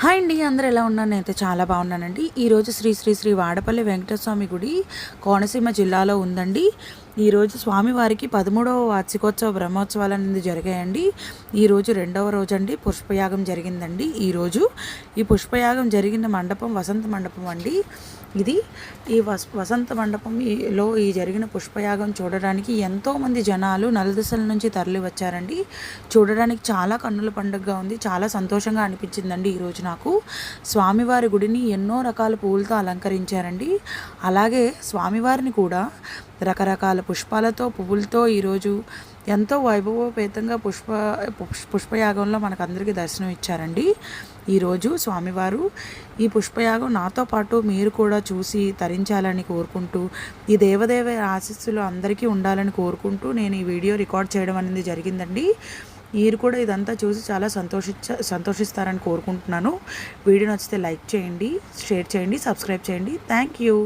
Hi అండి, అందరూ ఎలా ఉన్నారు? నేనైతే చాలా బాగున్నానండి. ఈరోజు శ్రీ శ్రీ శ్రీ వాడపల్లి వెంకటేశ్వర స్వామి గుడి కోనసీమ జిల్లాలో ఉందండి. ఈరోజు స్వామివారికి 13వ వార్షికోత్సవ బ్రహ్మోత్సవాలు అనేది జరిగాయండి. ఈరోజు 2వ రోజు అండి. పుష్పయాగం జరిగిందండి. ఈరోజు ఈ పుష్పయాగం జరిగిన మండపం వసంత మండపం అండి. ఇది ఈ వసంత మండపంలో ఈ జరిగిన పుష్పయాగం చూడడానికి ఎంతోమంది జనాలు నలుదిశల నుంచి తరలి వచ్చారండి. చూడడానికి చాలా కన్నుల పండుగగా ఉంది. చాలా సంతోషంగా అనిపించిందండి ఈరోజు నాకు. స్వామివారి గుడిని ఎన్నో రకాల పువ్వులతో అలంకరించారండి. అలాగే స్వామివారిని కూడా రకరకాల పుష్పాలతో పువ్వులతో ఈరోజు ఎంతో వైభవోపేతంగా పుష్పయాగంలో మనకు అందరికీ దర్శనం ఇచ్చారండి. ఈరోజు స్వామివారు ఈ పుష్పయాగం నాతో పాటు మీరు కూడా చూసి తరించాలని కోరుకుంటూ, ఈ దేవదేవ ఆశీస్సులు అందరికీ ఉండాలని కోరుకుంటూ నేను ఈ వీడియో రికార్డ్ చేయడం అనేది జరిగిందండి. మీరు కూడా ఇదంతా చూసి చాలా సంతోషిస్తారని కోరుకుంటున్నాను. వీడియో నచ్చితే లైక్ చేయండి, షేర్ చేయండి, సబ్స్క్రైబ్ చేయండి. Thank you.